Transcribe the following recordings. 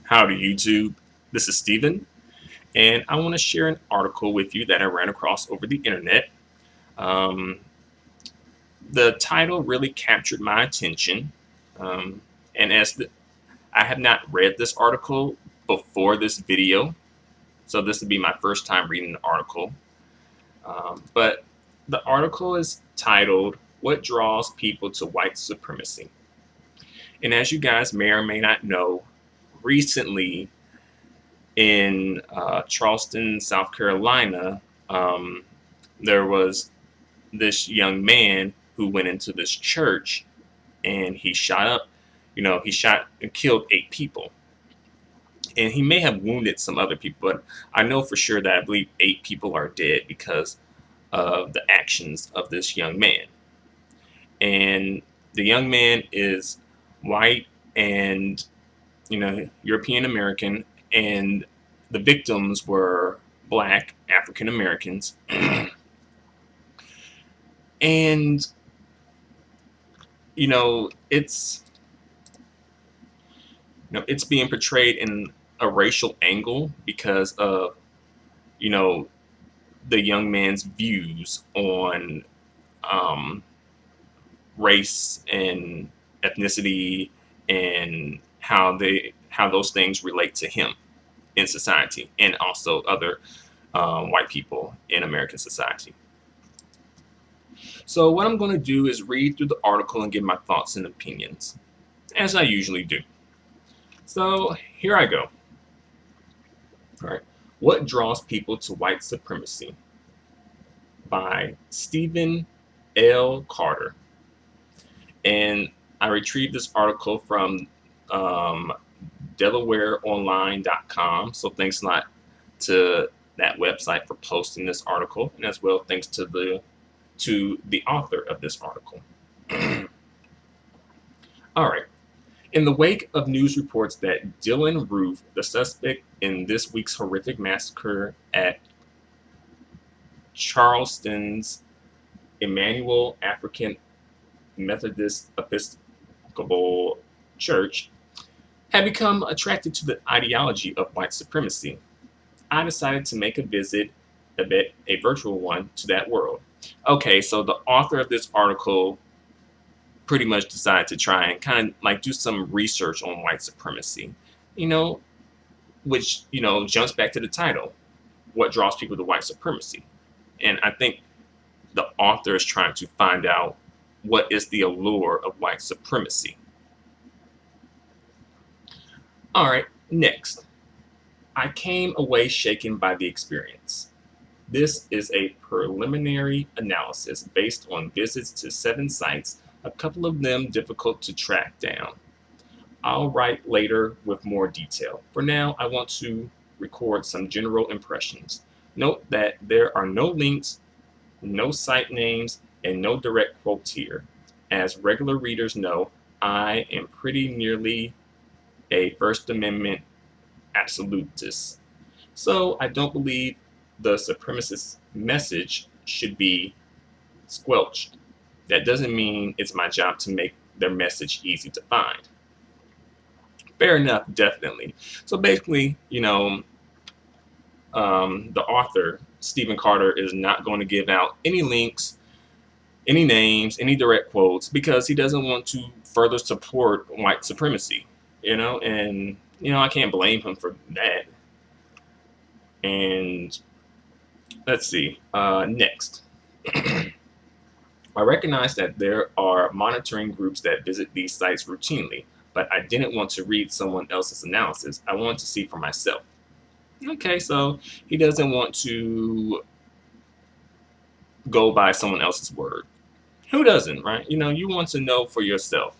Howdy YouTube, this is Steven, and I want to share an article with you that I ran across over the internet. Um, the title really captured my attention, um, and I have not read this article before this video, so this would be my first time reading the article. But the article is titled, "What Draws People to White Supremacy?" And as you guys may or may not know, recently in Charleston, South Carolina, um, there was this young man who went into this church and he shot up, he shot and killed 8 people. And he may have wounded some other people, but I know for sure that I believe 8 people are dead because of the actions of this young man. And the young man is white and, European American, and the victims were black African Americans. And it's it's being portrayed in a racial angle because of you know the young man's views on um, race and ethnicity and how those things relate to him in society and also other white people in American society. So what I'm going to do is read through the article and give my thoughts and opinions, as I usually do. So here I go. All right. What Draws People to White Supremacy by Stephen L. Carter. And I retrieved this article from DelawareOnline.com. So thanks a lot to that website for posting this article, and as well thanks to the author of this article. All right. In the wake of news reports that Dylan Roof, the suspect in this week's horrific massacre at Charleston's Emmanuel African Methodist Episcopal Church, had become attracted to the ideology of white supremacy, I decided to make a virtual one, to that world. Okay, so the author of this article pretty much decided to try and kind of like do some research on white supremacy, which, jumps back to the title, what draws people to white supremacy. And I think the author is trying to find out what is the allure of white supremacy. All right, next. I came away shaken by the experience. This is a preliminary analysis based on visits to 7 sites, a couple of them difficult to track down. I'll write later with more detail. For now, I want to record some general impressions. Note that there are no links, no site names, and no direct quotes here. As regular readers know, I am pretty nearly a First Amendment absolutist. So I don't believe the supremacist message should be squelched. That doesn't mean it's my job to make their message easy to find. Fair enough, definitely. So basically, the author, Stephen Carter, is not going to give out any links, any names, any direct quotes, because he doesn't want to further support white supremacy, and, I can't blame him for that. And let's see, next. I recognize that there are monitoring groups that visit these sites routinely, but I didn't want to read someone else's analysis. I wanted to see for myself. Okay, so he doesn't want to go by someone else's word. Who doesn't, right? You want to know for yourself.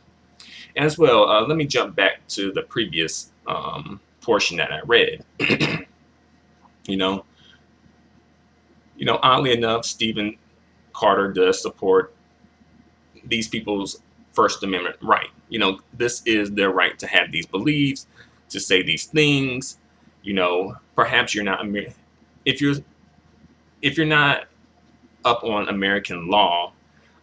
As well, let me jump back to the previous portion that I read. Oddly enough, Stephen Carter does support these people's First Amendment right. This is their right to have these beliefs, to say these things. Perhaps you're not if you're not up on American law.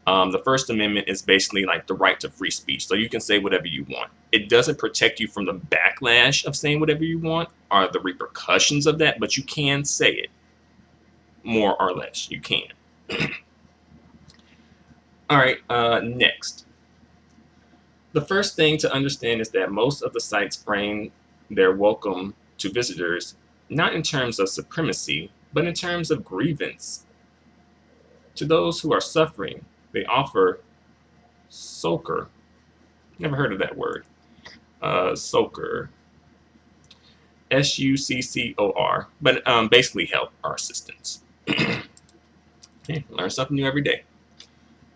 The First Amendment is basically like the right to free speech, so you can say whatever you want. It doesn't protect you from the backlash of saying whatever you want are the repercussions of that, but you can say it more or less. You can. All right, next. The first thing to understand is that most of the sites frame their welcome to visitors not in terms of supremacy, but in terms of grievance. To those who are suffering, they offer succor. Never heard of that word. Succor. Succor. But basically help or assistance. Okay, learn something new every day.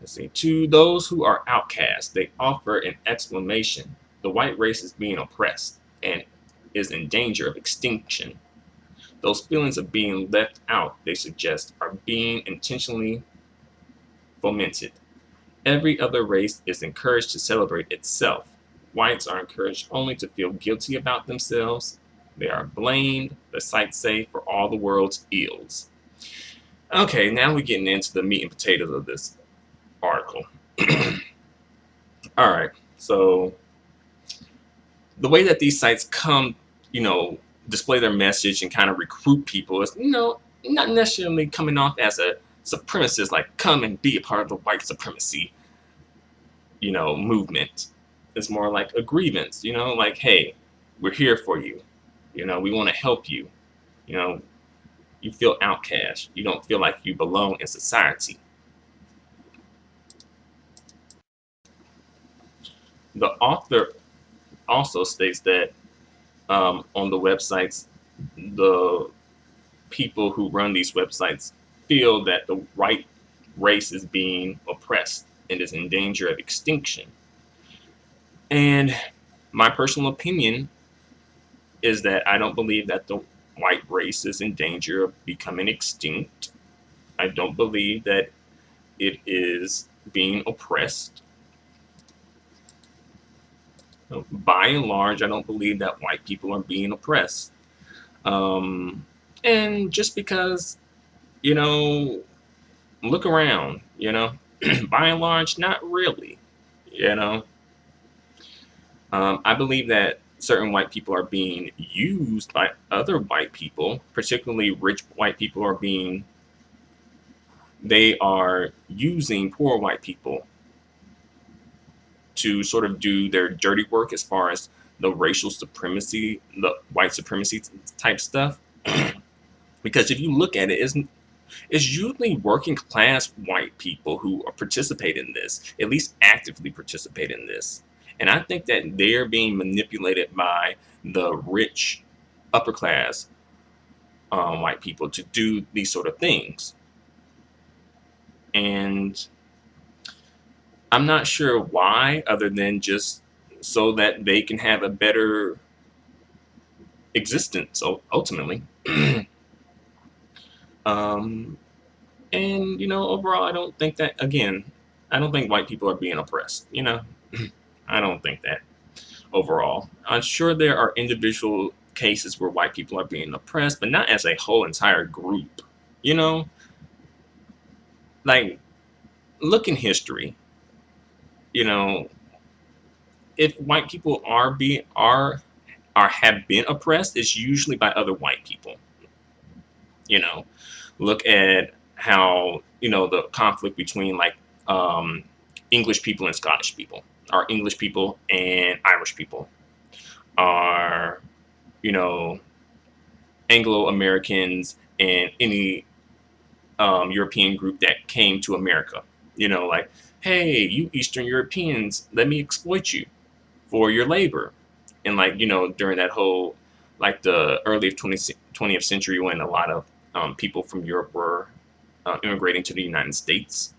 Let's see. To those who are outcast, they offer an explanation. The white race is being oppressed and is in danger of extinction. Those feelings of being left out, they suggest, are being intentionally fomented. Every other race is encouraged to celebrate itself. Whites are encouraged only to feel guilty about themselves. They are blamed, the sites say, for all the world's ills. Okay, now we're getting into the meat and potatoes of this article. All right, so the way that these sites come, display their message and kind of recruit people is, not necessarily coming off as a supremacist, like come and be a part of the white supremacy, movement. It's more like a grievance, like, hey, we're here for you. We want to help you. You feel outcast. You don't feel like you belong in society. The author also states that on the websites, the people who run these websites feel that the white race is being oppressed and is in danger of extinction. And my personal opinion is that I don't believe that the white race is in danger of becoming extinct. I don't believe that it is being oppressed. By and large, I don't believe that white people are being oppressed. And just because, look around, by and large, not really, I believe that certain white people are being used by other white people, particularly rich white people they are using poor white people to sort of do their dirty work as far as the racial supremacy, the white supremacy type stuff. Because if you look at it, it's usually working class white people who participate in this, at least actively participate in this. And I think that they're being manipulated by the rich upper class white people to do these sort of things. And I'm not sure why, other than just so that they can have a better existence ultimately. And overall, I don't think that, again, I don't think white people are being oppressed. I don't think that overall. I'm sure there are individual cases where white people are being oppressed, but not as a whole entire group. Like, look in history. If white people have been oppressed, it's usually by other white people. Look at how the conflict between English people and Scottish people, or English people and Irish people, are Anglo-Americans and any European group that came to America. Like, hey, you Eastern Europeans, let me exploit you for your labor. And during that whole, the early 20th century, when a lot of people from Europe were immigrating to the United States.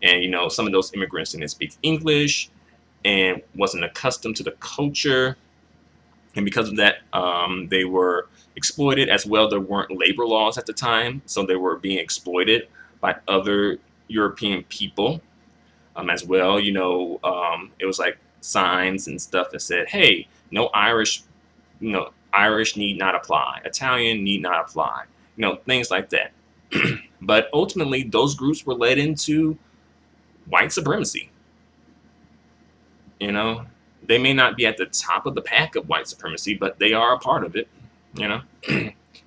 And, some of those immigrants didn't speak English and wasn't accustomed to the culture. And because of that, they were exploited as well. There weren't labor laws at the time, so they were being exploited by other European people as well. It was like signs and stuff that said, hey, no Irish, Irish need not apply. Italian need not apply. Things like that. But ultimately, those groups were led into white supremacy. They may not be at the top of the pack of white supremacy, but they are a part of it, you know,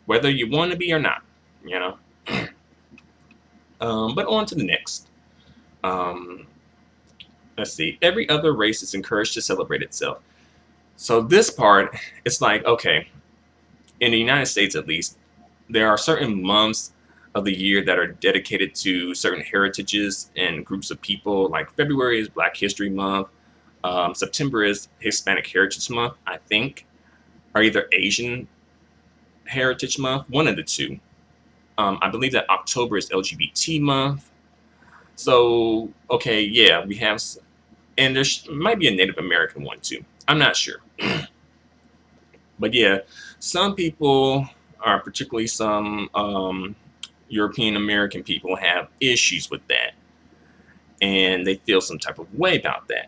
whether you want to be or not, you know. But on to the next. Um, let's see. Every other race is encouraged to celebrate itself. So this part, it's like, okay, in the United States at least, there are certain months of the year that are dedicated to certain heritages and groups of people. Like February is Black History Month. September is Hispanic Heritage Month, I think, or either Asian Heritage Month, one of the two. I believe that October is LGBT Month. So, okay, yeah, we have, and there might be a Native American one too. I'm not sure. But yeah, some people are, particularly some European American people, have issues with that. And they feel some type of way about that.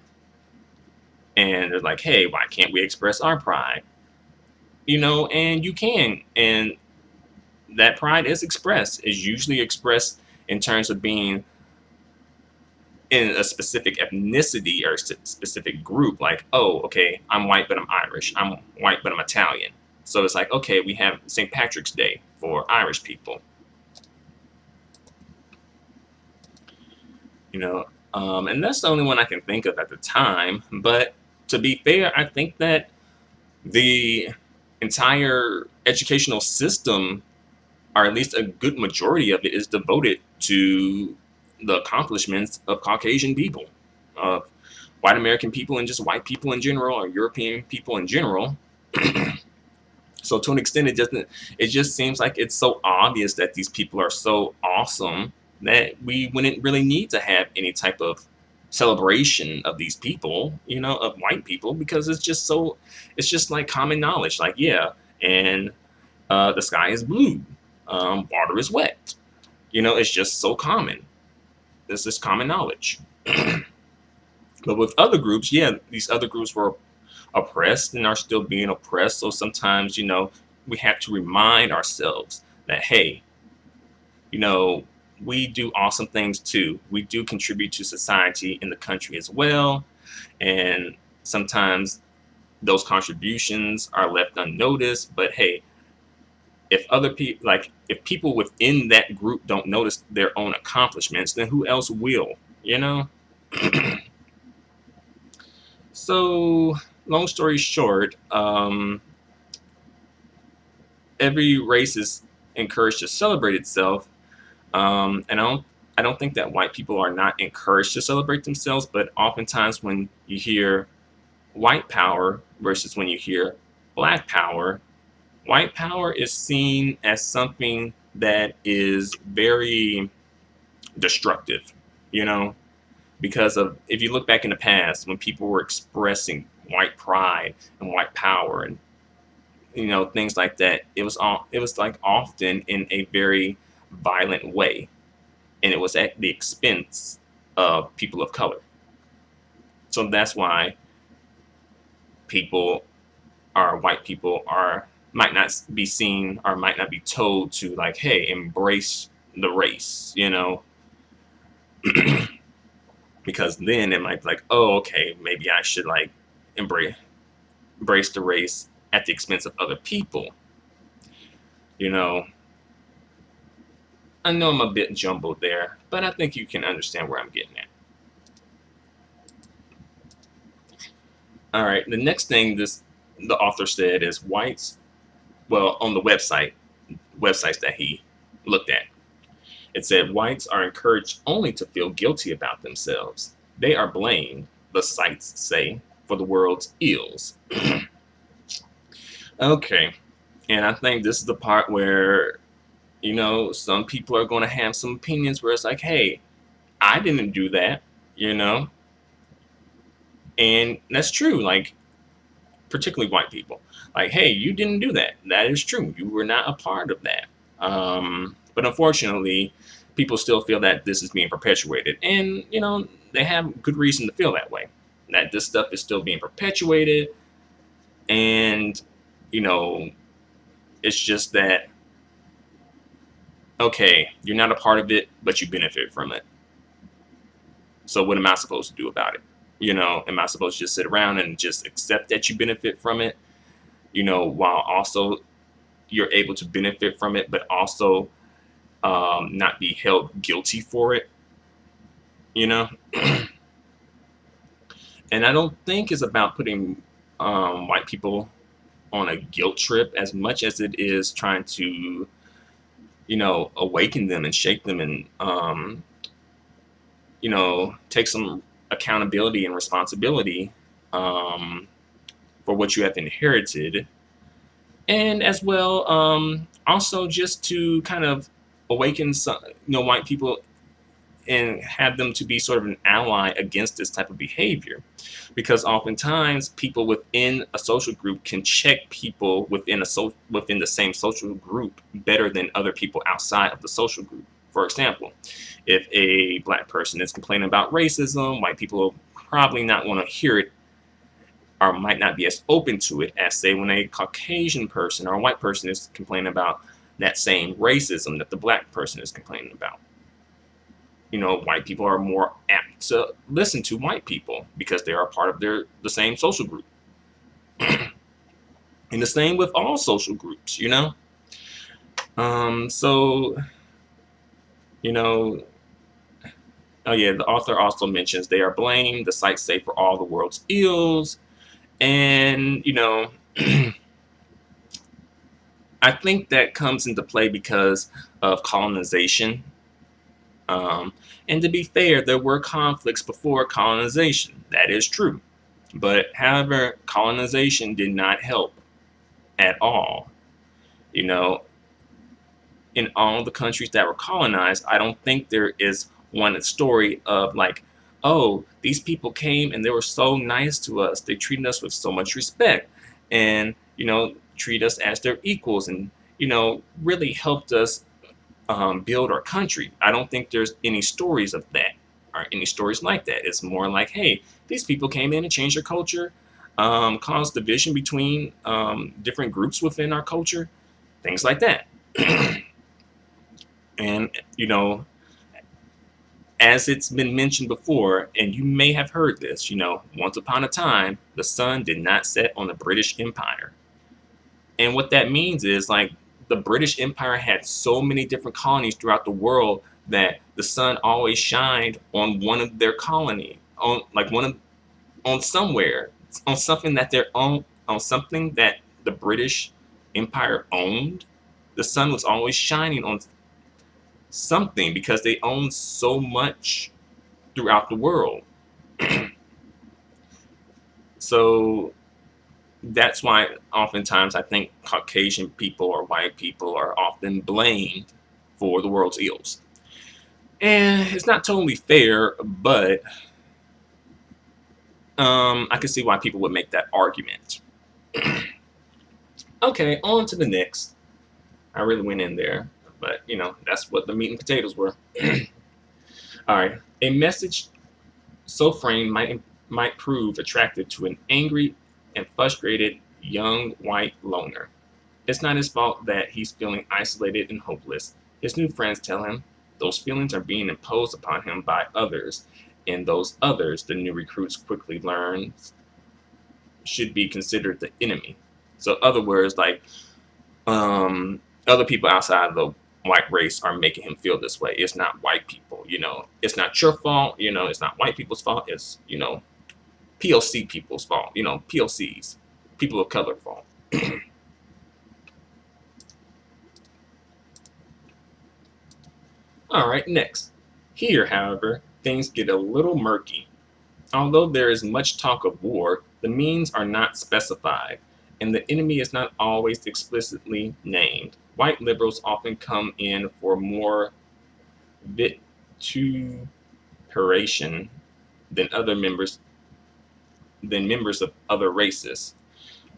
And they're like, hey, why can't we express our pride? You know, and you can. And that pride is usually expressed in terms of being in a specific ethnicity or specific group. Like, oh, okay, I'm white, but I'm Irish. I'm white, but I'm Italian. So it's like, okay, we have St. Patrick's Day for Irish people. You know, and that's the only one I can think of at the time. But to be fair, I think that the entire educational system, or at least a good majority of it, is devoted to the accomplishments of Caucasian people, of white American people, and just white people in general, or European people in general. So to an extent, it just seems like it's so obvious that these people are so awesome that we wouldn't really need to have any type of celebration of these people, you know, of white people, because it's just like common knowledge. Like, yeah, and the sky is blue, water is wet. You know, it's just so common. This is common knowledge. But with other groups, yeah, these other groups were oppressed and are still being oppressed. So sometimes, you know, we have to remind ourselves that, hey, you know, we do awesome things too. We do contribute to society in the country as well. And sometimes those contributions are left unnoticed. But hey, if other people, like if people within that group don't notice their own accomplishments, then who else will, you know? So, long story short, every race is encouraged to celebrate itself. And I don't think that white people are not encouraged to celebrate themselves, but oftentimes when you hear white power versus when you hear black power, white power is seen as something that is very destructive, you know, because of, if you look back in the past when people were expressing white pride and white power and, you know, things like that, it was like often in a very violent way, and it was at the expense of people of color. So that's why people white people are, might not be seen or might not be told to, like, hey, embrace the race, you know, because then it might be like, oh, okay, maybe I should like embrace embrace the race at the expense of other people, you know. I know I'm a bit jumbled there, but I think you can understand where I'm getting at. All right, the next thing the author said is whites, well, on the websites that he looked at, it said whites are encouraged only to feel guilty about themselves. They are blamed, the sites say, for the world's ills. Okay, and I think this is the part where, you know, some people are going to have some opinions where it's like, hey, I didn't do that, you know, and that's true. Like, particularly white people, like, hey, you didn't do that. That is true. You were not a part of that. But unfortunately, people still feel that this is being perpetuated, and you know, they have good reason to feel that way. That this stuff is still being perpetuated, and you know, it's just that, okay, you're not a part of it, but you benefit from it. So what am I supposed to do about it? Am I supposed to just sit around and just accept that you benefit from it, while also you're able to benefit from it, but also not be held guilty for it, you know? And I don't think it's about putting white people on a guilt trip as much as it is trying to, awaken them and shake them and, take some accountability and responsibility um, for what you have inherited. And as well, also just to kind of awaken some, white people and have them to be sort of an ally against this type of behavior, because oftentimes people within a social group can check people within the same social group better than other people outside of the social group. For example, if a black person is complaining about racism, white people will probably not want to hear it or might not be as open to it as, say, when a Caucasian person or a white person is complaining about that same racism that the black person is complaining about. White people are more apt to listen to white people because they are part of the same social group. And the same with all social groups. So, you know, oh yeah, the author also mentions they are blamed, the sites say, for all the world's ills. And, I think that comes into play because of colonization. Um, and to be fair, there were conflicts before colonization. That is true. But however, colonization did not help at all. You know, in all the countries that were colonized, I don't think there is one story of like, oh, these people came and they were so nice to us. They treated us with so much respect and, treat us as their equals and, really helped us build our country. I don't think there's any stories of that or any stories like that. It's more like, hey, these people came in and changed our culture, caused division between different groups within our culture, things like that. And, as it's been mentioned before, and you may have heard this, once upon a time, the sun did not set on the British Empire. And what that means is like the British Empire had so many different colonies throughout the world that the sun always shined on one of their colony, on like one of on somewhere, on something that their own on something that the British Empire owned. The sun was always shining on something because they owned so much throughout the world. So that's why oftentimes I think Caucasian people or white people are often blamed for the world's ills. And it's not totally fair, but I can see why people would make that argument. Okay, on to the next. I really went in there, but that's what the meat and potatoes were. All right, a message so framed might prove attractive to an angry and frustrated young white loner. It's not his fault that he's feeling isolated and hopeless. His new friends tell him those feelings are being imposed upon him by others, and those others, the new recruits quickly learn, should be considered the enemy. So, other words, like other people outside of the white race are making him feel this way. It's not white people. It's not your fault. It's not white people's fault. It's POC people's fault. POCs, people of color fault. All right, next. Here, however, things get a little murky. Although there is much talk of war, the means are not specified, and the enemy is not always explicitly named. White liberals often come in for more vituperation than members of other races.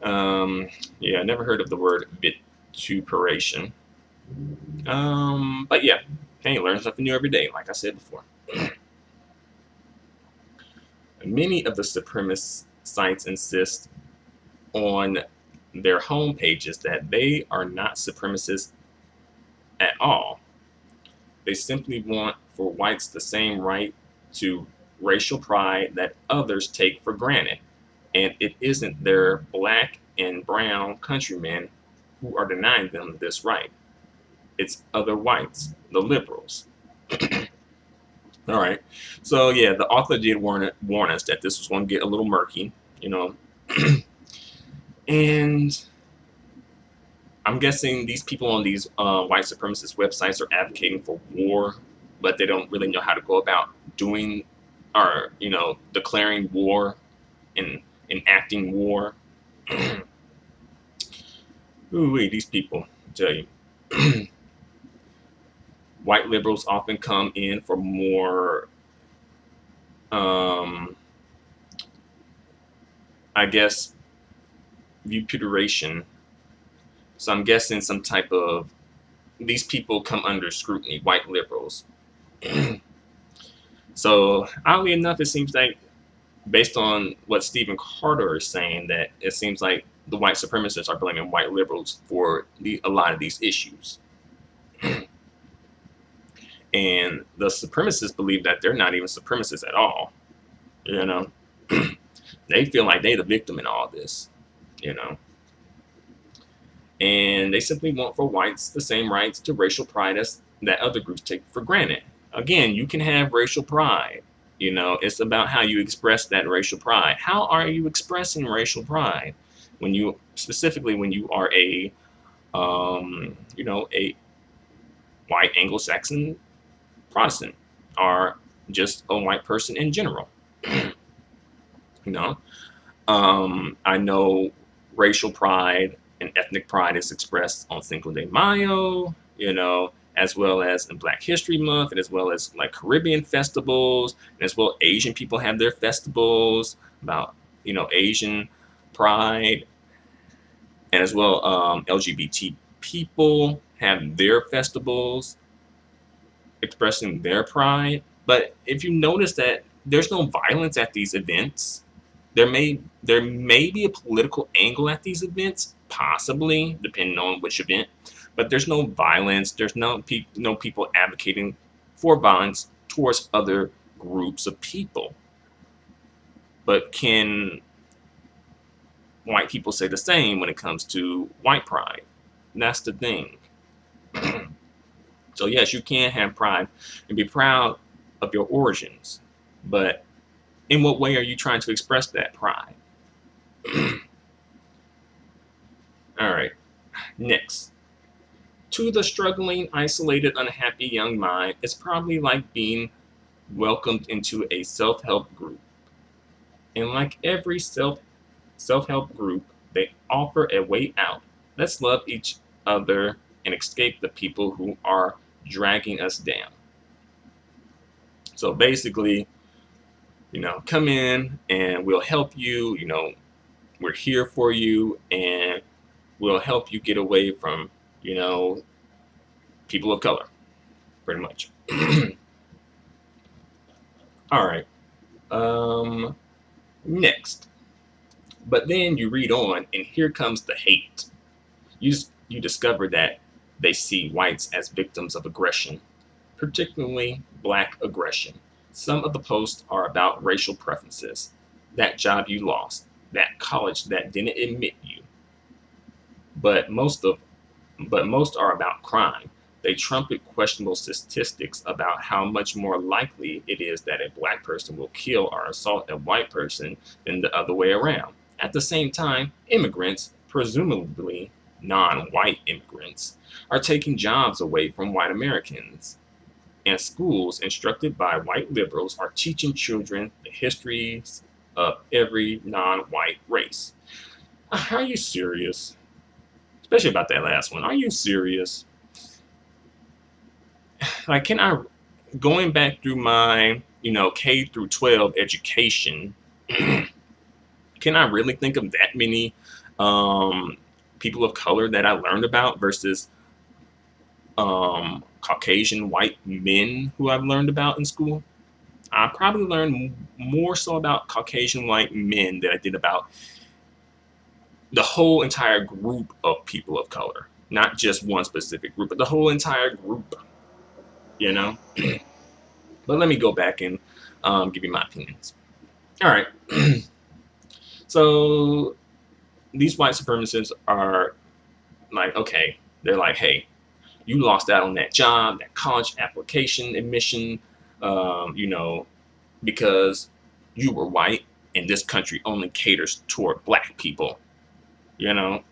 Yeah, I never heard of the word vituperation. But yeah, hey, you learn something new every day, like I said before. Many of the supremacist sites insist on their home pages that they are not supremacists at all. They simply want for whites the same right to racial pride that others take for granted. And it isn't their black and brown countrymen who are denying them this right. It's other whites, the liberals. All right. So yeah, the author did warn us that this was going to get a little murky, you know. And I'm guessing these people on these white supremacist websites are advocating for war, but they don't really know how to go about doing or declaring war and enacting war. Ooh, these people, I tell you. White liberals often come in for more, um, I guess, vituperation. So I'm guessing some type of these people come under scrutiny, white liberals. So oddly enough, it seems like based on what Stephen Carter is saying, that it seems like the white supremacists are blaming white liberals for a lot of these issues. And the supremacists believe that they're not even supremacists at all. You know, they feel like they're the victim in all this. You know, and they simply want for whites the same rights to racial pride as that other groups take for granted. Again, you can have racial pride. It's about how you express that racial pride. How are you expressing racial pride when you specifically when you are a white Anglo-Saxon Protestant or just a white person in general? you know, I know racial pride and ethnic pride is expressed on Cinco de Mayo, as well as in Black History Month, and as well as like Caribbean festivals, and as well Asian people have their festivals about, Asian pride, and as well LGBT people have their festivals expressing their pride. But if you notice that there's no violence at these events, there may be a political angle at these events, possibly depending on which event, but there's no violence. There's no people advocating for violence towards other groups of people. But can white people say the same when it comes to white pride? And that's the thing. So yes, you can have pride and be proud of your origins, but in what way are you trying to express that pride? All right, next. To the struggling, isolated, unhappy young mind, it's probably like being welcomed into a self-help group. And like every self-help group, they offer a way out. Let's love each other and escape the people who are dragging us down. So basically, come in and we'll help you. We're here for you, and we'll help you get away from, people of color, pretty much. All right. Next. But then you read on, and here comes the hate. You discover that they see whites as victims of aggression, particularly black aggression. Some of the posts are about racial preferences, that job you lost, that college that didn't admit you. But most are about crime. They trumpet questionable statistics about how much more likely it is that a black person will kill or assault a white person than the other way around. At the same time, immigrants, presumably non-white immigrants, are taking jobs away from white Americans. And schools instructed by white liberals are teaching children the histories of every non-white race. Are you serious? Especially about that last one. Are you serious? Like, going back through my, K through 12 education, can I really think of that many people of color that I learned about versus Caucasian white men who I've learned about in school? I probably learned more so about Caucasian white men than I did about the whole entire group of people of color. Not just one specific group, but the whole entire group, you know? But let me go back and give you my opinions. All right. So these white supremacists are like, okay, they're like, hey, you lost out on that job, that college application admission, you know, because you were white, and this country only caters toward black people, you know.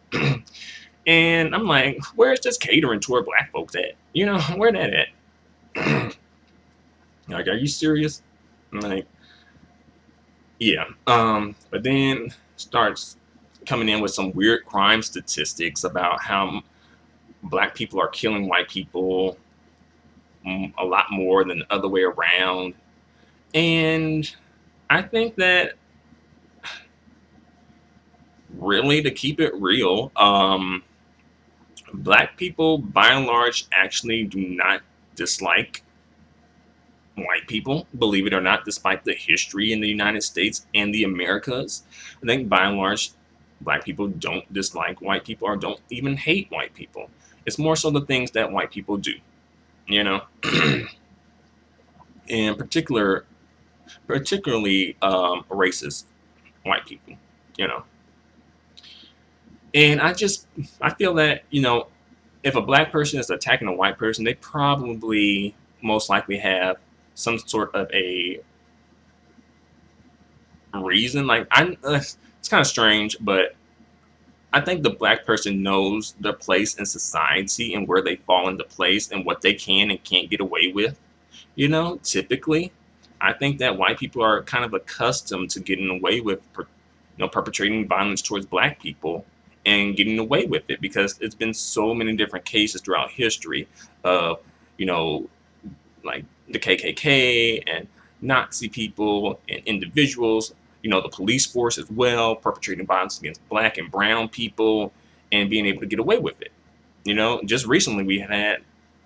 And I'm like, where's this catering toward black folks at? You know, where that at? Like, are you serious? I'm like, yeah. But then starts coming in with some weird crime statistics about how black people are killing white people a lot more than the other way around. And I think that really, to keep it real, black people by and large actually do not dislike white people, believe it or not, despite the history in the United States and the Americas. I think by and large, black people don't dislike white people or don't even hate white people. It's more so the things that white people do, you know, in particularly racist white people, you know. And I feel that, you know, if a black person is attacking a white person, they probably most likely have some sort of a reason. Like, it's kind of strange, but I think the black person knows their place in society and where they fall into place and what they can and can't get away with. You know, typically, I think that white people are kind of accustomed to getting away with, perpetrating violence towards black people and getting away with it because it's been so many different cases throughout history of, you know, like the KKK and Nazi people and individuals, you know, the police force as well, perpetrating violence against black and brown people and being able to get away with it. You know, just recently we had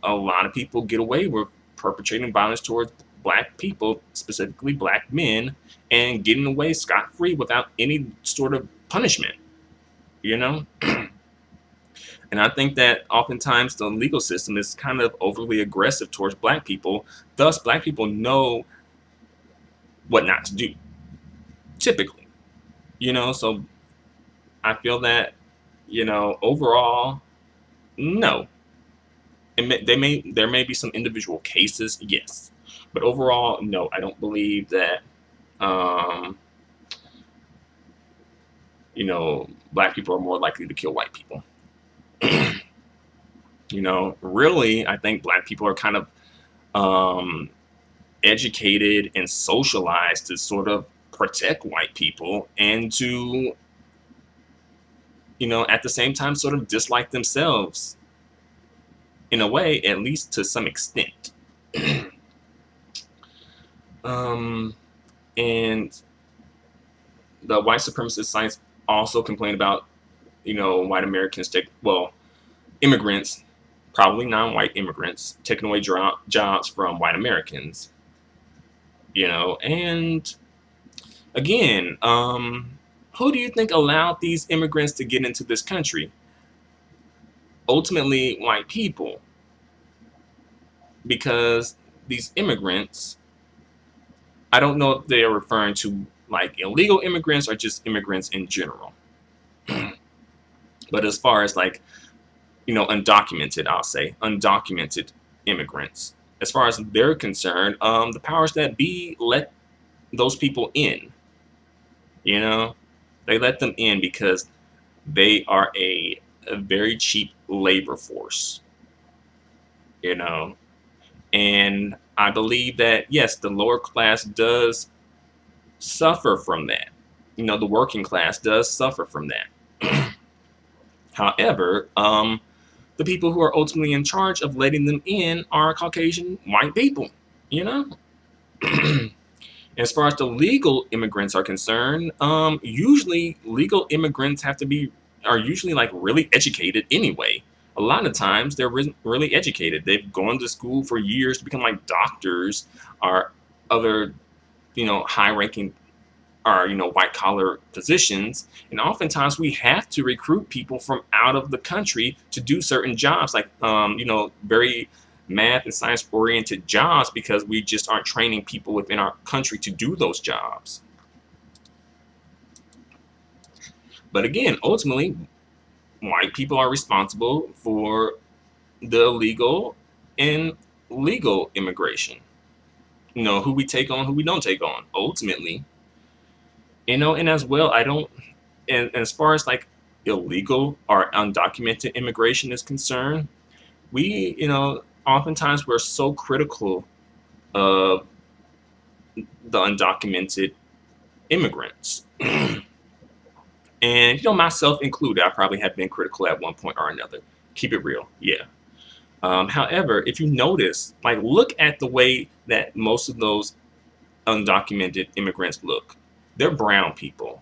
a lot of people get away with perpetrating violence towards black people, specifically black men, and getting away scot free without any sort of punishment, you know? And I think that oftentimes the legal system is kind of overly aggressive towards black people. Thus, black people know what not to do, typically, you know? So I feel that, you know, overall, no. There may be some individual cases, yes. But overall, no, I don't believe that, um, you know, black people are more likely to kill white people. You know, really, I think black people are kind of um, educated and socialized to sort of protect white people and to, you know, at the same time, sort of dislike themselves in a way, at least to some extent. um, and the white supremacist sites also complain about, you know, white Americans immigrants, probably non-white immigrants, taking away jobs from white Americans. You know, and again, who do you think allowed these immigrants to get into this country? Ultimately, white people, because these immigrants, I don't know if they are referring to like illegal immigrants or just immigrants in general. But as far as like, you know, undocumented, I'll say undocumented immigrants, as far as they're concerned, the powers that be let those people in. You know, they let them in because they are a very cheap labor force. You know, and I believe that yes, the lower class does suffer from that. You know, the working class does suffer from that. However, the people who are ultimately in charge of letting them in are Caucasian white people. You know. As far as the legal immigrants are concerned, usually legal immigrants are usually like really educated anyway. A lot of times they're really educated. They've gone to school for years to become like doctors or other, you know, high-ranking or, you know, white-collar positions. And oftentimes we have to recruit people from out of the country to do certain jobs, like, you know, very math and science oriented jobs because we just aren't training people within our country to do those jobs. But again, ultimately, white people are responsible for the illegal and legal immigration. Who we take on, who we don't take on, ultimately. And as well, I don't, and as far as like illegal or undocumented immigration is concerned, we, oftentimes we're so critical of the undocumented immigrants. And, myself included, I probably have been critical at one point or another. Keep it real. Yeah. However, if you notice, like, look at the way that most of those undocumented immigrants look. They're brown people.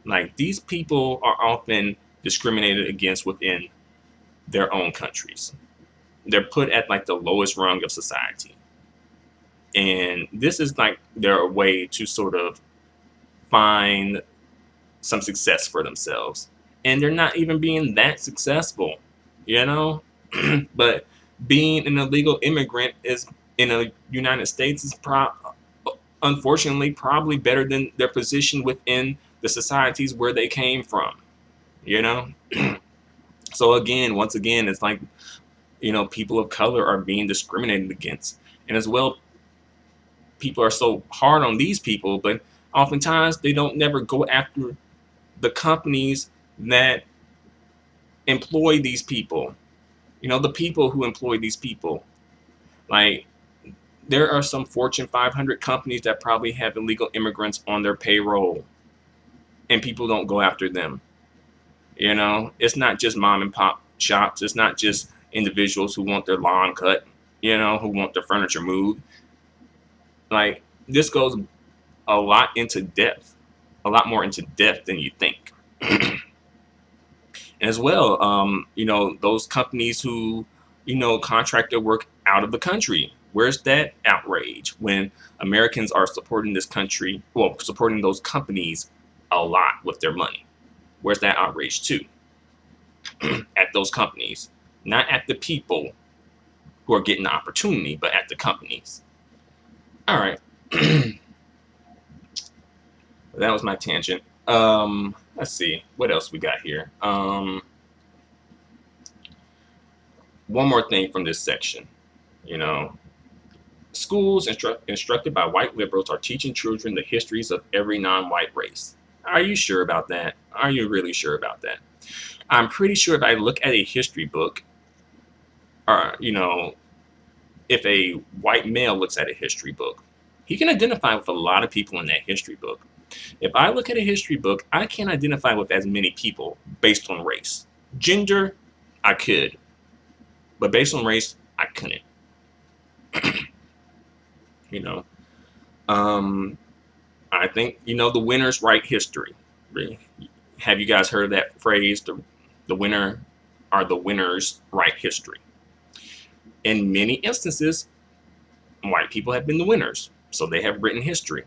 Like, these people are often discriminated against within their own countries. They're put at like the lowest rung of society. And this is like their way to sort of find some success for themselves. And they're not even being that successful, you know? But being an illegal immigrant is in the United States is unfortunately probably better than their position within the societies where they came from, you know? So again, once again, it's like, people of color are being discriminated against. And as well, people are so hard on these people, but oftentimes they don't never go after the companies that employ these people. The people who employ these people. Like, there are some Fortune 500 companies that probably have illegal immigrants on their payroll, and people don't go after them. It's not just mom and pop shops. It's not just individuals who want their lawn cut, who want their furniture moved. Like, this goes a lot into depth, a lot more into depth than you think. And as well, those companies who, contract their work out of the country. Where's that outrage when Americans are supporting this country, well, supporting those companies a lot with their money? Where's that outrage too? At those companies, not at the people who are getting the opportunity, but at the companies. All right. That was my tangent. Let's see what else we got here. One more thing from this section. Schools instructed by white liberals are teaching children the histories of every non-white race. Are you sure about that? Are you really sure about that? I'm pretty sure if I look at a history book, or, if a white male looks at a history book, he can identify with a lot of people in that history book. If I look at a history book, I can't identify with as many people based on race. Gender, I could. But based on race, I couldn't. I think, the winners write history. Have you guys heard of that phrase? The winner are the winners write history. In many instances, white people have been the winners. So they have written history.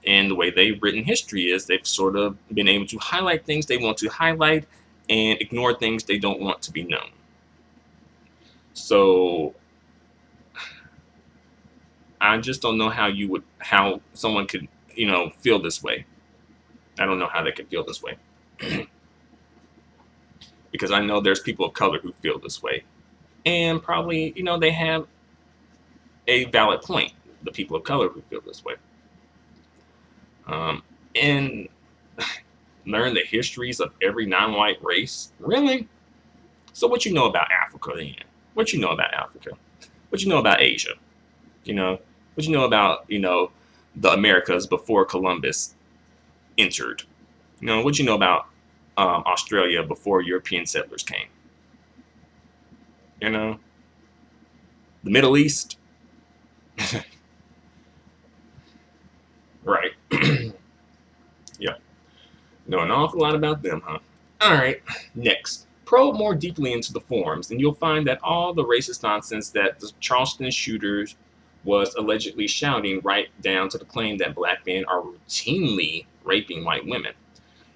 And the way they've written history is they've sort of been able to highlight things they want to highlight and ignore things they don't want to be known. So I just don't know how someone could, feel this way. I don't know how they could feel this way. Because I know there's people of color who feel this way. And probably, they have a valid point, the people of color who feel this way. And learn the histories of every non-white race? Really? So what you know about Africa then? What you know about Africa? What you know about Asia? What you know about, the Americas before Columbus entered? What you know about Australia before European settlers came? The Middle East? Right. Yeah. Know an awful lot about them, huh? All right. Next. Probe more deeply into the forums, and you'll find that all the racist nonsense that the Charleston shooters was allegedly shouting, right down to the claim that black men are routinely raping white women.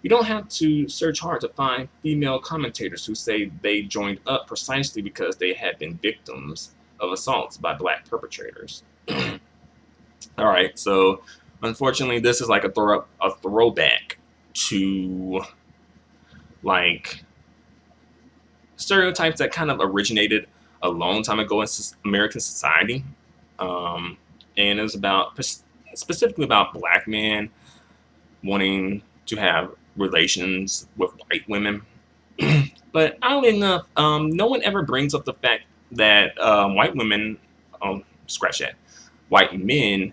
You don't have to search hard to find female commentators who say they joined up precisely because they had been victims of assaults by black perpetrators. All right, so unfortunately, this is like a throwback to like stereotypes that kind of originated a long time ago in American society, um, and it was about specifically about black men wanting to have relations with white women. But oddly enough, no one ever brings up the fact that white women, scratch that, white men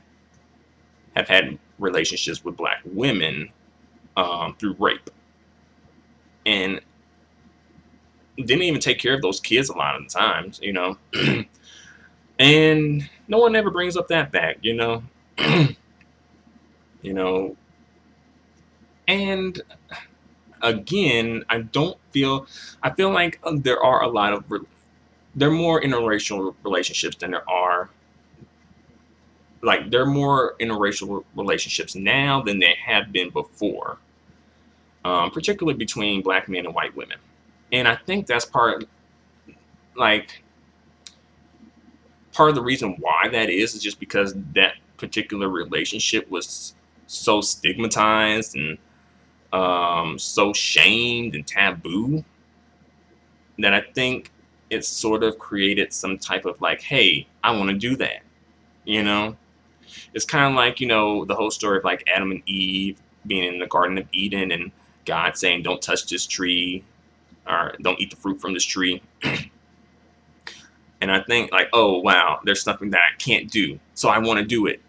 have had relationships with black women through rape, and didn't even take care of those kids a lot of the times, and no one ever brings up that fact, you know. And again, I feel like there are a lot of there are more interracial relationships than there are there are more interracial relationships now than there have been before, particularly between black men and white women. And I think that's like part of the reason why that is just because that particular relationship was so stigmatized and so shamed and taboo that I think it sort of created some type of like, hey, I want to do that. You know, it's kind of like, the whole story of like Adam and Eve being in the Garden of Eden and God saying, don't touch this tree or don't eat the fruit from this tree. And I think like, oh, wow, there's something that I can't do. So I want to do it.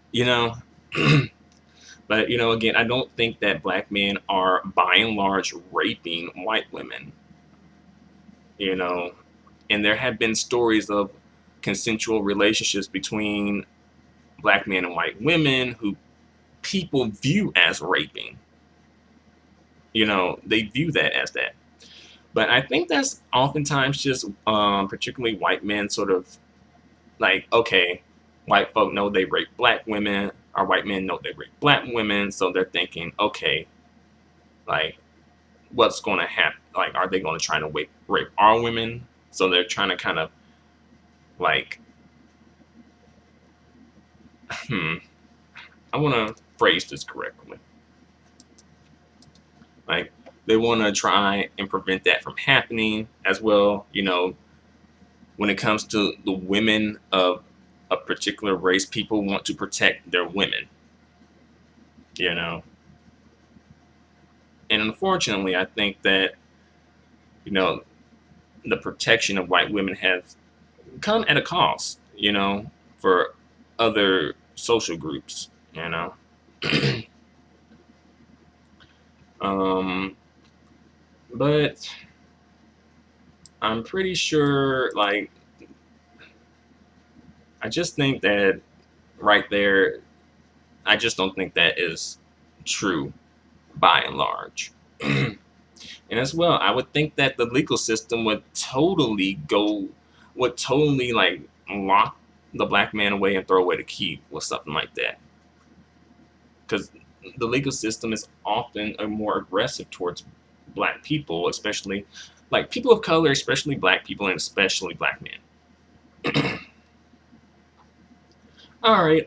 But, again, I don't think that black men are by and large raping white women, you know, and there have been stories of consensual relationships between black men and white women who people view as raping. They view that as that. But I think that's oftentimes just particularly white men sort of like, okay, white folk know they rape black women, or white men know they rape black women, so they're thinking, okay, like, what's going to happen? Like, are they going to try to rape our women? So they're trying to kind of like, I want to phrase this correctly. Like, they want to try and prevent that from happening as well. When it comes to the women of a particular race, people want to protect their women, you know. And unfortunately, I think that, you know, the protection of white women has come at a cost, for other social groups. um, but I'm pretty sure, like, I just think that right there, I just don't think that is true by and large. And as well, I would think that the legal system would totally like lock the black man away and throw away the key or something like that. Because the legal system is often more aggressive towards black people, especially like people of color, especially black people, and especially black men. All right.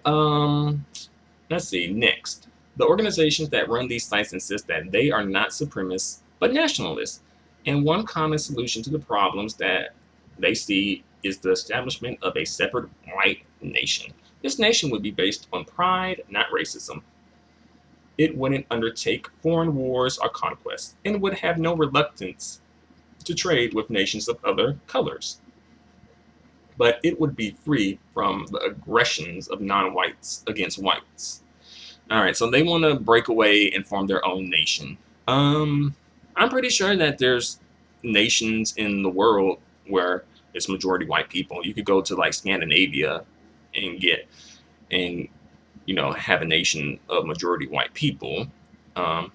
Let's see. Next, the organizations that run these sites insist that they are not supremacists but nationalists, and one common solution to the problems that they see is the establishment of a separate white nation. This nation would be based on pride, not racism. It wouldn't undertake foreign wars or conquests, and would have no reluctance to trade with nations of other colors. But it would be free from the aggressions of non-whites against whites. All right, so they want to break away and form their own nation. I'm pretty sure that there's nations in the world where it's majority white people. You could go to like Scandinavia and and have a nation of majority white people. Um,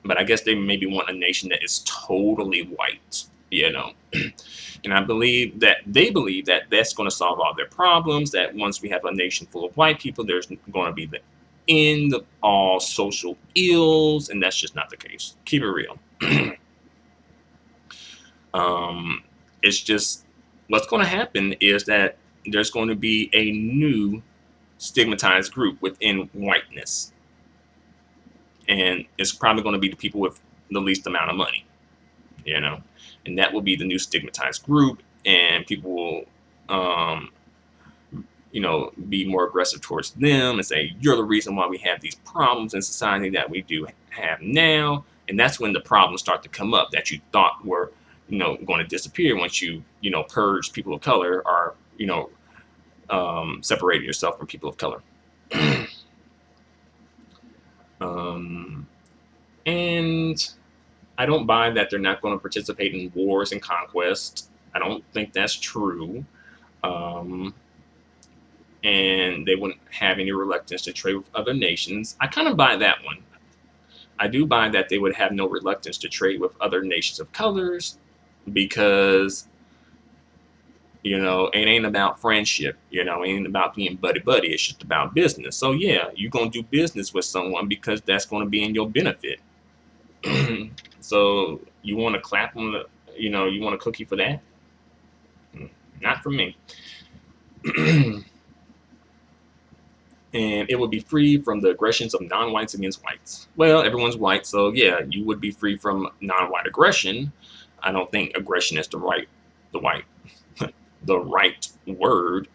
but I guess they maybe want a nation that is totally white. And I believe that they believe that that's going to solve all their problems. That once we have a nation full of white people, there's going to be the end of all social ills, and that's just not the case. Keep it real. It's just what's going to happen is that there's going to be a new stigmatized group within whiteness, and it's probably going to be the people with the least amount of money, you know, and that will be the new stigmatized group, and people will, um, be more aggressive towards them and say, you're the reason why we have these problems in society that we do have now. And that's when the problems start to come up that you thought were, going to disappear once you, purge people of color, or, separated yourself from people of color. um, and I don't buy that they're not going to participate in wars and conquest. I don't think that's true. Um, and they wouldn't have any reluctance to trade with other nations. I kind of buy that one. I do buy that they would have no reluctance to trade with other nations of colors, because it ain't about friendship. It ain't about being buddy buddy. It's just about business. So yeah, you're gonna do business with someone because that's gonna be in your benefit. So you want to clap on the, you want a cookie for that? Not for me. And it would be free from the aggressions of non-whites against whites. Well, everyone's white, so yeah, you would be free from non-white aggression. I don't think aggression is the white, the right word,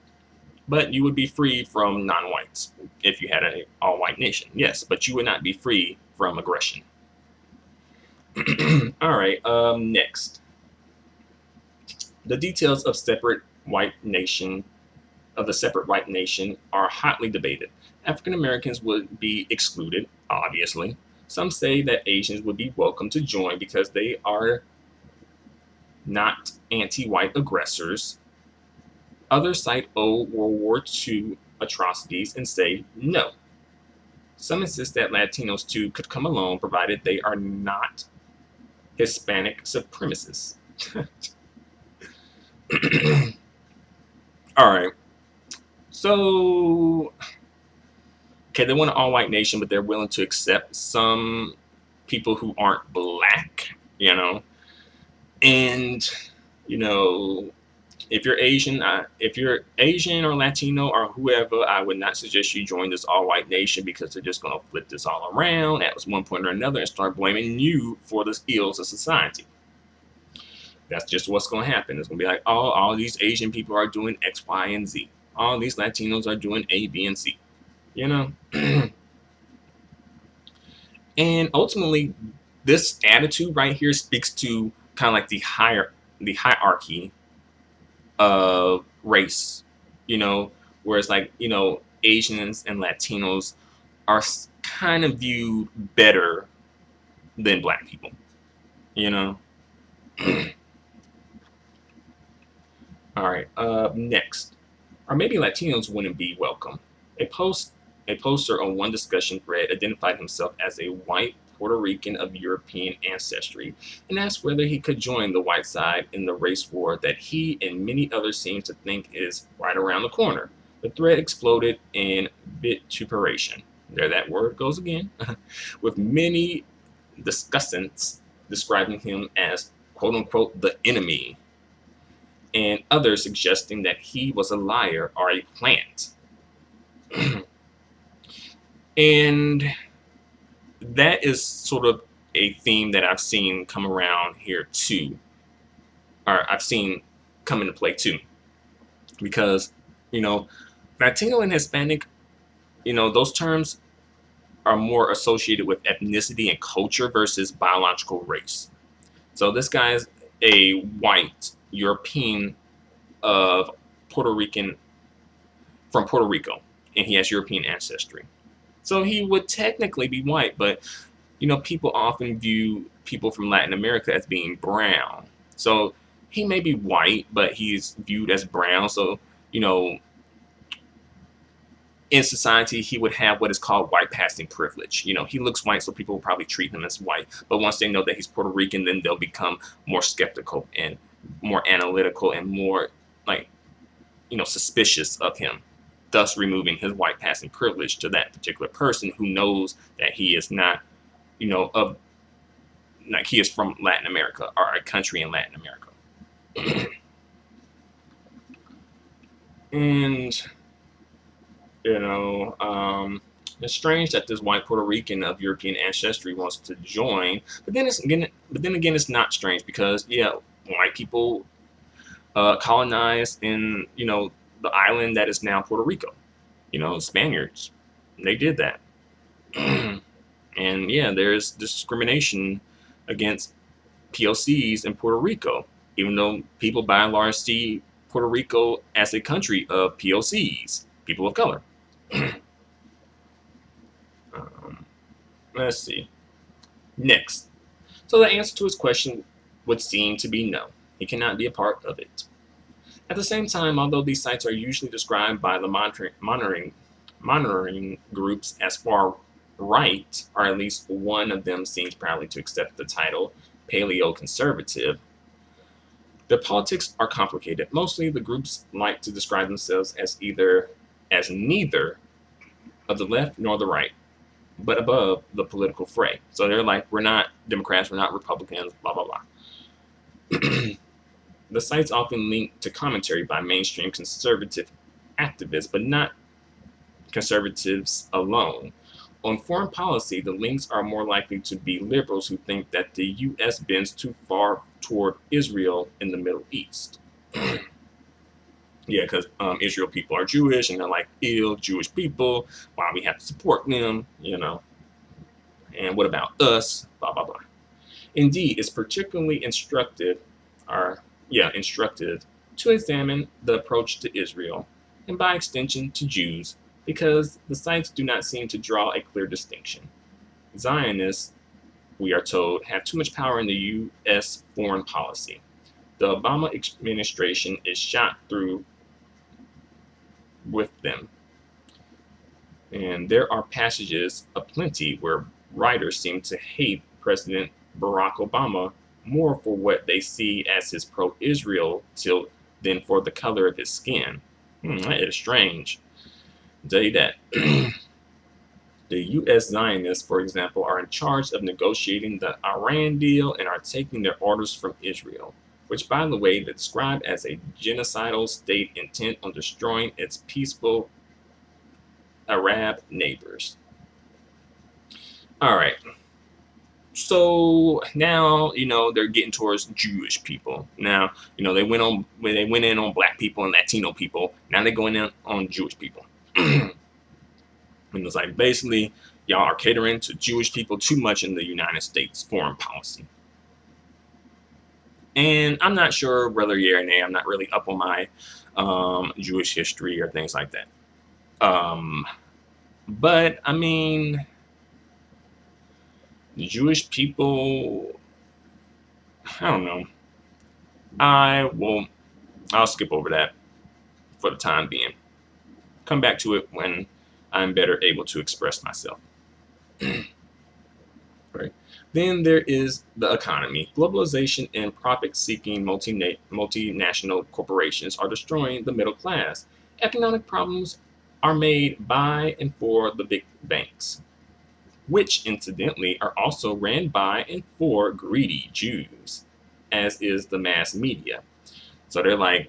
but you would be free from non-whites if you had an all-white nation. Yes, but you would not be free from aggression. All right. Next, the details of the separate white nation are hotly debated. African Americans would be excluded, obviously. Some say that Asians would be welcome to join because they are not anti-white aggressors. Others cite old World War II atrocities and say no. Some insist that Latinos too could come along, provided they are not Hispanic supremacists. All right. So, okay, they want an all-white nation, but they're willing to accept some people who aren't black, and if you're Asian or Latino or whoever, I would not suggest you join this all-white nation, because they're just going to flip this all around at one point or another and start blaming you for the ills of society. That's just what's going to happen. It's going to be like, oh, all these Asian people are doing X, Y, and Z. All these Latinos are doing A, B, and C. And ultimately, this attitude right here speaks to kind of like the hierarchy of race, where it's like, Asians and Latinos are kind of viewed better than black people, All right, next. Or maybe Latinos wouldn't be welcome. A poster on one discussion thread identified himself as a white Puerto Rican of European ancestry and asked whether he could join the white side in the race war that he and many others seem to think is right around the corner. The thread exploded in vituperation. There that word goes again. With many discussants describing him as quote unquote the enemy, and others suggesting that he was a liar or a plant. And that is sort of a theme that I've seen come around here too, or I've seen come into play too, because Latino and Hispanic, those terms are more associated with ethnicity and culture versus biological race. So this guy's a white European of Puerto Rican, from Puerto Rico, and he has European ancestry. So he would technically be white, but people often view people from Latin America as being brown. So he may be white, but he's viewed as brown. So, in society, he would have what is called white passing privilege. He looks white, so people will probably treat him as white. But once they know that he's Puerto Rican, then they'll become more skeptical and more analytical and more like, suspicious of him, thus removing his white passing privilege to that particular person who knows that he is not, of like he is from Latin America or a country in Latin America. And you know, it's strange that this white Puerto Rican of European ancestry wants to join, but then again, it's not strange because yeah, white people colonized in the island that is now Puerto Rico. Spaniards, they did that. And yeah, there's discrimination against POCs in Puerto Rico, even though people by and large see Puerto Rico as a country of POCs, people of color. um, let's see. Next. So the answer to his question would seem to be no. He cannot be a part of it. At the same time, although these sites are usually described by the monitoring groups as far right, or at least one of them seems proudly to accept the title paleo-conservative, their politics are complicated. Mostly, the groups like to describe themselves as neither of the left nor the right, but above the political fray. So they're like, we're not Democrats, we're not Republicans, blah blah blah. The sites often link to commentary by mainstream conservative activists, but not conservatives alone. On foreign policy, the links are more likely to be liberals who think that the U.S. bends too far toward Israel in the Middle East. Yeah, because Israel people are Jewish, and they're like, ill Jewish people, why we have to support them. And what about us, blah, blah, blah. Indeed, it's particularly instructive to examine the approach to Israel, and by extension to Jews, because the sites do not seem to draw a clear distinction. Zionists, we are told, have too much power in the U.S. foreign policy. The Obama administration is shot through with them. And there are passages aplenty where writers seem to hate President Barack Obama more for what they see as his pro-Israel tilt than for the color of his skin. That is strange. I'll tell you that. The U.S. Zionists, for example, are in charge of negotiating the Iran deal and are taking their orders from Israel, which, by the way, they describe as a genocidal state intent on destroying its peaceful Arab neighbors. All right. So now they're getting towards Jewish people. Now they went in on black people and Latino people. Now they're going in on Jewish people. And it's like basically y'all are catering to Jewish people too much in the United States foreign policy. And I'm not sure whether yeah or nay. I'm not really up on my Jewish history or things like that. But I mean, Jewish people, I don't know. I'll skip over that for the time being. Come back to it when I'm better able to express myself. Right. Then there is the economy. Globalization and profit-seeking multinational corporations are destroying the middle class. Economic problems are made by and for the big banks, which incidentally are also ran by and for greedy Jews, as is the mass media. So they're like,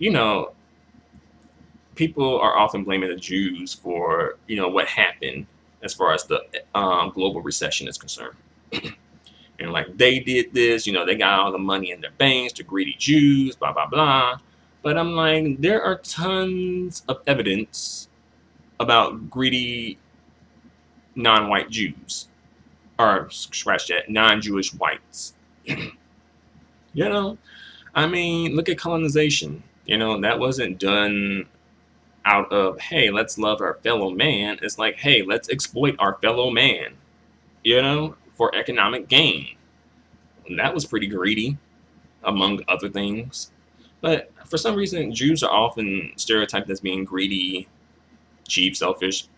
people are often blaming the Jews for, what happened as far as the global recession is concerned. And like they did this, they got all the money in their banks, the greedy Jews, blah, blah, blah. But I'm like, there are tons of evidence about greedy non-white Jews. Or scratch that, non-Jewish whites. I mean, look at colonization. That wasn't done out of, hey, let's love our fellow man. It's like, hey, let's exploit our fellow man, for economic gain. And that was pretty greedy, among other things. But for some reason, Jews are often stereotyped as being greedy, cheap, selfish,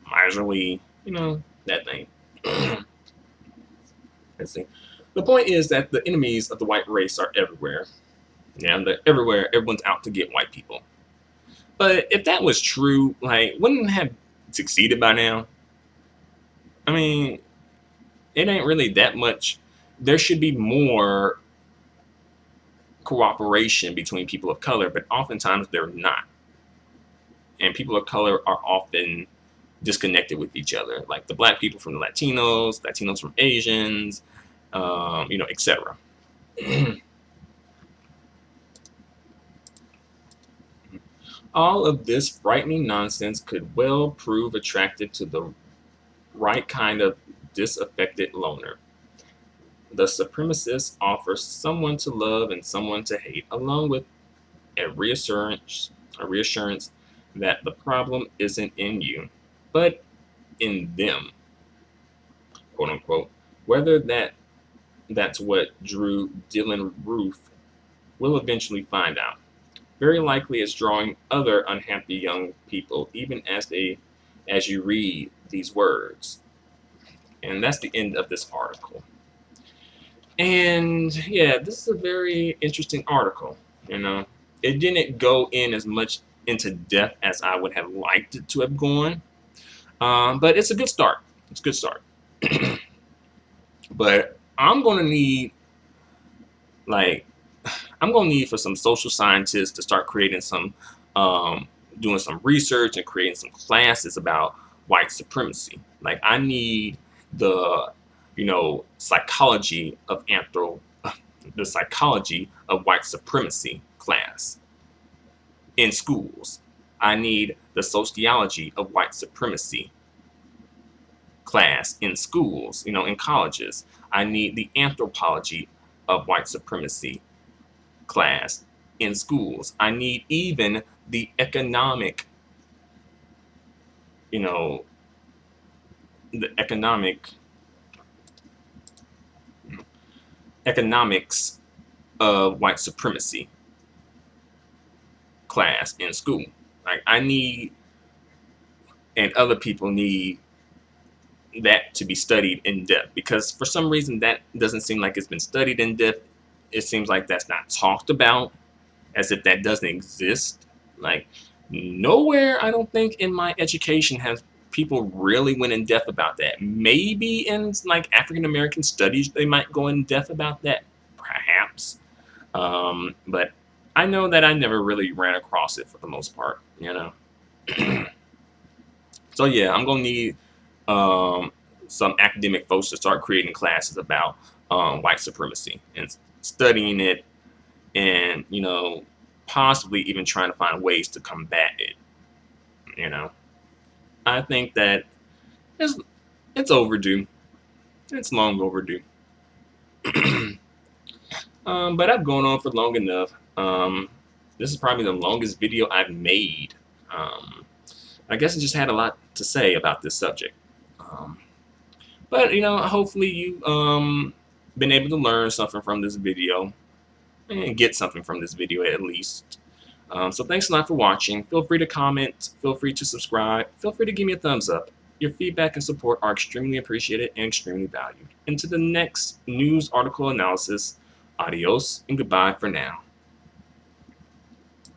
miserly, that thing. Let's see. The point is that the enemies of the white race are everywhere. Yeah, they're everywhere. Everyone's out to get white people. But if that was true, like, wouldn't it have succeeded by now? I mean, it ain't really that much. There should be more cooperation between people of color, but oftentimes they're not. and people of color are often disconnected with each other, like the black people from the Latinos, Latinos from Asians, etc. All of this frightening nonsense could well prove attractive to the right kind of disaffected loner. The supremacists offer someone to love and someone to hate, along with a reassurance that the problem isn't in you, but in them, quote unquote. Whether that's what drew Dylan Roof, we'll eventually find out. Very likely it's drawing other unhappy young people, even as you read these words. And that's the end of this article. And yeah, this is a very interesting article. You know, it didn't go in as much into depth as I would have liked it to have gone, but it's a good start. It's a good start. But like I'm gonna need for some social scientists to start creating doing some research and creating some classes about white supremacy. Like I need the, psychology of the psychology of white supremacy class in schools. I need the sociology of white supremacy class in schools, in colleges. I need the anthropology of white supremacy class in schools. I need even the economics of white supremacy class in school. Like I need, and other people need that to be studied in depth, because for some reason that doesn't seem like it's been studied in depth. It seems like that's not talked about, as if that doesn't exist. Like nowhere, I don't think, in my education has people really went in depth about that. Maybe in like African American studies they might go in depth about that, perhaps. But I know that I never really ran across it for the most part. So yeah, I'm gonna need some academic folks to start creating classes about white supremacy and studying it, and possibly even trying to find ways to combat it. I think that it's overdue. It's long overdue. But I've gone on for long enough. This is probably the longest video I've made. I guess I just had a lot to say about this subject. But hopefully you been able to learn something from this video and get something from this video at least. So thanks a lot for watching. Feel free to comment. Feel free to subscribe. Feel free to give me a thumbs up. Your feedback and support are extremely appreciated and extremely valued. Until the next news article analysis, adios and goodbye for now.